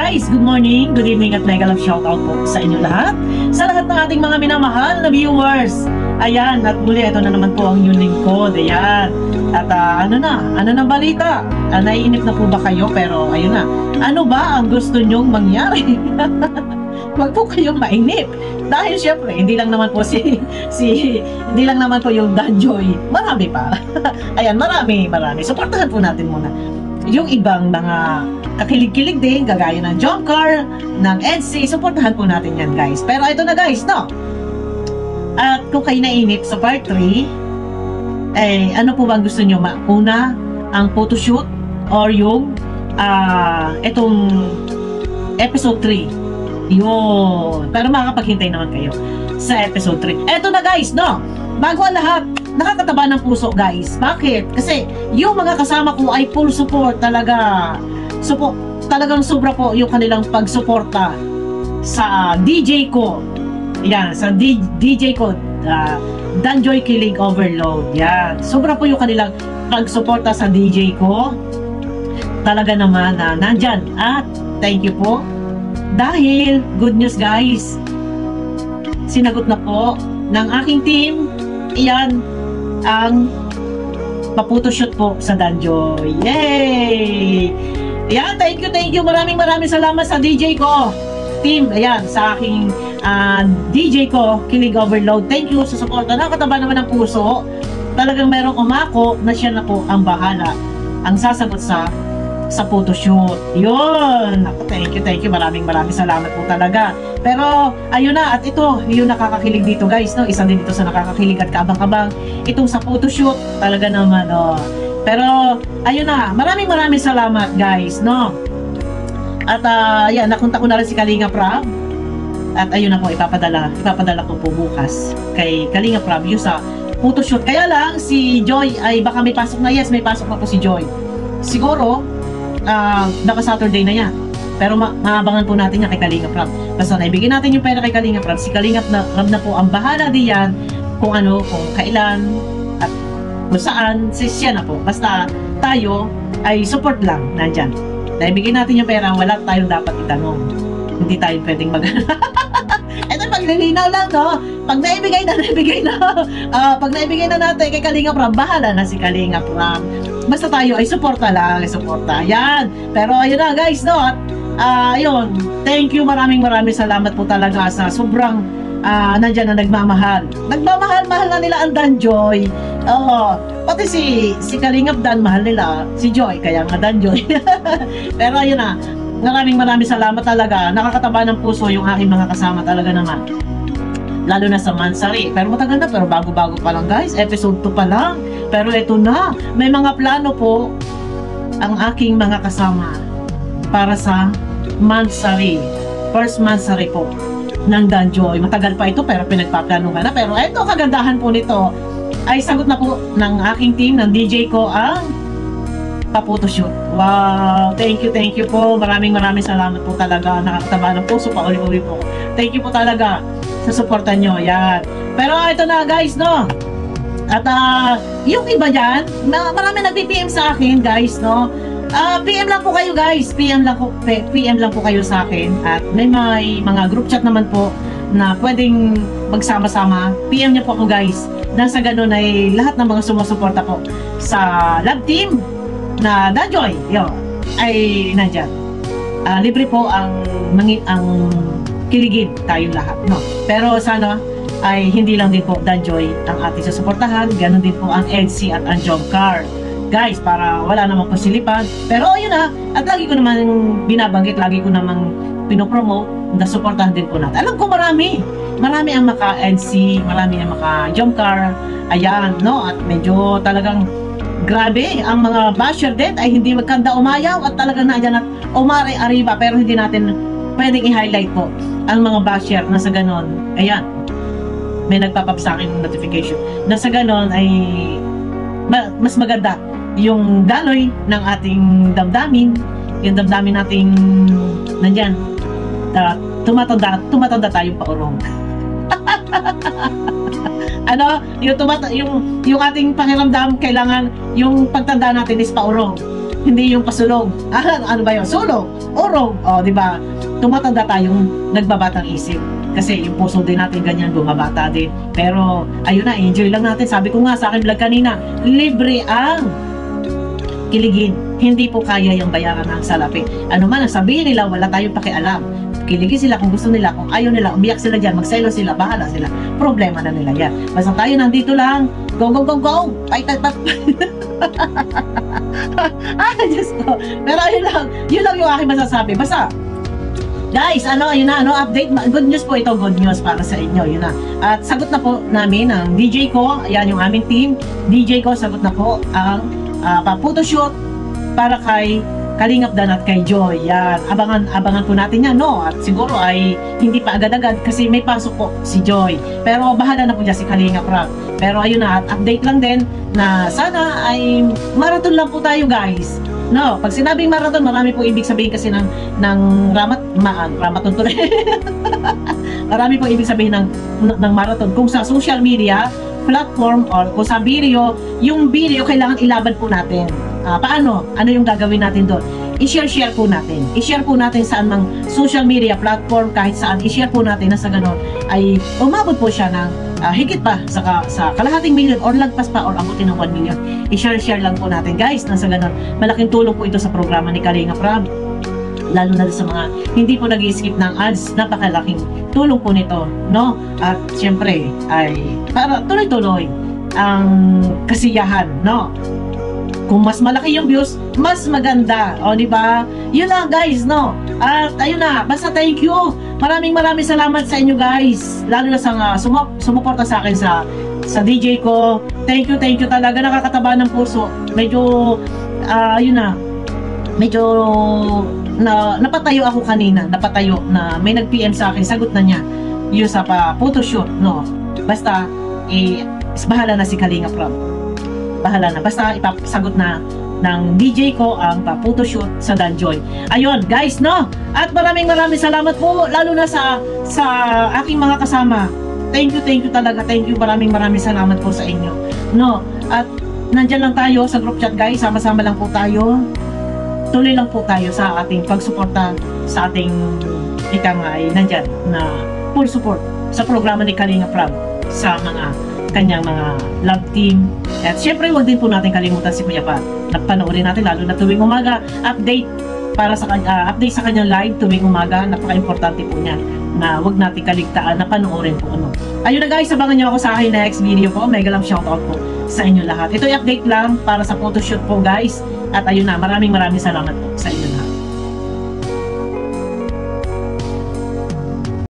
guys, good morning, good evening at mega love shoutout po sa inyo lahat. Sa lahat ng ating mga minamahal na viewers. Ayan, at muli ito na naman po ang inyong lingkod. Ayan. At ano na balita? Naiinip na po ba kayo? Pero ayun na. Ano ba ang gusto nyong mangyari? Huwag po kayong mainip. Dahil syempre, hindi lang naman po hindi lang naman po yung Danjoy. Marami pa. Ayan, marami. Suportahan po natin muna yung ibang mga kakilig-kilig din, kagaya ng Jomcar, ng EDSI, supportahan po natin yan guys. Pero ito na guys, no? At kung kayo nainip sa part 3, ano po bang gusto nyo? Una, ang photoshoot or yung itong episode 3. Yun. Pero makakapaghintay naman kayo sa episode 3. Ito na guys, no? Bago ang lahat, nakakataba ng puso guys. Bakit? Kasi yung mga kasama ko ay full support talaga. Talagang sobra po yung kanilang pagsuporta sa DJ ko. Yan, sa DJ ko, Danjoy Kilig Overload. Yan, sobra po yung kanilang pagsuporta sa DJ ko. Talaga naman na nandyan. At thank you po. Dahil, good news guys, sinagot na po ng aking team, iyan, ang paputoshoot po sa Danjoy. Yay! Ayan, thank you. Maraming salamat sa DJ ko. Team, ayan, sa aking DJ ko, Kilig Overload. Thank you sa support. Nakakataba naman ng puso. Talagang merong umako na siya na po ang bahala. Ang sasagot sa photoshoot. Yun! Thank you. Maraming salamat po talaga. Pero, ayun na. At ito, yung nakakakilig dito guys, no? Isa din ito sa nakakakilig at kaabang-abang. Itong sa photoshoot, talaga naman, oh. Pero, ayun na. Maraming salamat guys, no? At, yan, nakunta ko na rin si Kalinga Prab. At ayun na po, ipapadala ko po bukas kay Kalinga Prab yung sa photoshoot. Kaya lang, si Joy ay baka may pasok na. Yes, may pasok na po si Joy. Siguro, baka Saturday na yan. Pero maabangan po natin yan kay Kalinga Prab. Basta naibigay natin yung pera kay Kalinga Prab. Si Kalinga Prab na po ang bahala diyan kung kailan at kung saan, siya na po. Basta tayo ay support lang nandyan. Naibigay natin yung pera, wala tayong dapat itanong. Hindi tayo pwedeng Ito paglilinaw lang, no? Pag naibigay na. Pag naibigay na natin kay Kalinga Prab, bahala na si Kalinga Prab. Basta tayo ay suporta lang, Yan. Pero ayun na guys, no? At ayun, thank you, maraming salamat po talaga sa sobrang nandyan na nagmamahal. Mahal na nila ang Danjoy. Pati si Kalingap Dan, mahal nila si Joy, kaya nga Danjoy. Pero ayun na, maraming salamat talaga. Nakakataba ng puso yung aking mga kasama talaga naman. Lalo na sa Mansari. Pero matagal na, pero bago-bago pa lang guys. Episode 2 pa lang. Pero ito na, may mga plano po ang aking mga kasama para sa Mansari. First Mansari po ng Danjoy. Matagal pa ito pero pinagpaplano ka na. Pero ito, kagandahan po nito ay sagot na po ng aking team, ng DJ ko, ang photoshoot. Wow! Thank you po. Maraming salamat po talaga. Nakakataba ng puso pa uli po. Thank you po talaga sa suporta nyo. Yan. Pero ito na guys, no? At yung iba dyan, marami nag-PM sa akin guys, no? PM lang po kayo guys. PM lang po kayo sa akin. At may mga group chat naman po na pwedeng magsama-sama. PM niyo po ako guys. Nasa ganun ay lahat ng mga sumusuporta po sa lab team na Danjoy, ay nandyan. Libre po ang kiligin tayong lahat, no? Pero sana ay hindi lang din po Danjoy ang ating susuportahan, ganun din po ang EDSI at ang Jomcar. Guys, para wala namang pasilipan. Pero yun na, at lagi ko naman binabanggit, lagi ko namang pinopromote na suportahan din po natin. Alam ko marami ang maka-EDSI, marami ang maka-Jomcar, ayan, no? At medyo talagang grabe, ang mga basher din ay hindi magkanda umayaw at talagang nandyan at umari-ariba, pero hindi natin pwedeng i-highlight po ang mga basher na sa ganon. Ayan, may nagpapap sa akin ng notification na sa ganon ay mas maganda yung daloy ng ating damdamin, yung damdamin nating nandyan, tumatanda tayong paurong. yung ating pakiramdam, kailangan yung pagtanda natin is paurong. hindi yung pasulog. Ano ba yun? Sulog, urog, di ba? Tumatanda tayong nagbabatang isip. Kasi yung puso din natin ganyan, bumabata din. Pero, ayun na, enjoy lang natin. Sabi ko nga sa akin vlog kanina, libre ang kiligin. Hindi po kaya yung bayaran ng salapi. Ano man ang sabihin nila, wala tayong pakialam. Kiligin sila kung gusto nila, kung ayaw nila, umiyak sila dyan, magselo sila, bahala sila. Problema na nila yan. Basta tayo nandito lang, go, go, go, go! Fight, fight, fight! Diyos ko. Pero yun lang yung aking masasabi. Basta, guys, ayun na, update. Good news po ito, good news para sa inyo, yun na. At sagot na po namin ang DJ ko, ayan yung aming team. DJ ko, sagot na po ang pa-photoshoot para kay Kalingap Dan at kay Joy. Yan, abangan po natin yan, no? At siguro ay hindi pa agad-agad kasi may pasok po si Joy. Pero bahala na po dyan si Kalingap Rock. Pero ayun na, at update lang din na sana ay marathon lang po tayo, guys. No, pag sinabing marathon, marami po ibig sabihin kasi ng marathon tuloy. Marami po ibig sabihin ng marathon. Kung sa social media platform or kung sa video, yung video kailangan ilaban po natin. Paano? Ano yung gagawin natin doon? I-share po natin. I-share po natin saan mang social media platform, kahit saan. I-share po natin na sa ganon ay umabot po siya ng higit pa sa kalahating milyon or lagpas pa or abutin ng 1 million. I-share lang po natin, guys, na sa ganon. Malaking tulong po ito sa programa ni Kalingap Rob. Lalo na sa mga hindi po nag-i-skip ng ads, napakalaking tulong po nito, no? At syempre ay para tuloy-tuloy ang kasiyahan, no? Kung mas malaki yung views, mas maganda. O, di ba? Yun lang, guys, no? At ayun na, basta thank you. Maraming salamat sa inyo, guys. Lalo na sa sumuporta sa akin sa DJ ko. Thank you talaga. Nakakataba ng puso. Medyo, yun na, medyo napatayo ako kanina. Napatayo na may nag-PM sa akin. Sagot na niya. Yung sa photoshoot, no? Basta, bahala na si Kalingap Rob. Bahala na. Basta ipasagot na ng DJ ko ang photoshoot sa Danjoy. Ayun, guys, no? At maraming salamat po, lalo na sa aking mga kasama. Thank you talaga. Thank you. Maraming salamat po sa inyo. No? At nandyan lang tayo sa group chat, guys. Sama-sama lang po tayo. Tuloy lang po tayo sa ating pagsuporta sa ating ay nandyan na full support sa programa ni Kalingap Rob sa kanyang mga love team. At syempre, huwag din po natin kalimutan si Kuya Pat. Napanoorin natin lalo na tuwing umaga, update update sa kanyang live tuwing umaga. Napaka-importante po niya na huwag natin kaligtaan na panoorin po ano. Ayun na, guys, abangan niyo ako sa aking next video po. Mega lang shoutout po sa inyo lahat. Ito yung update lang para sa photoshoot po, guys. At ayun na, maraming salamat po sa inyo.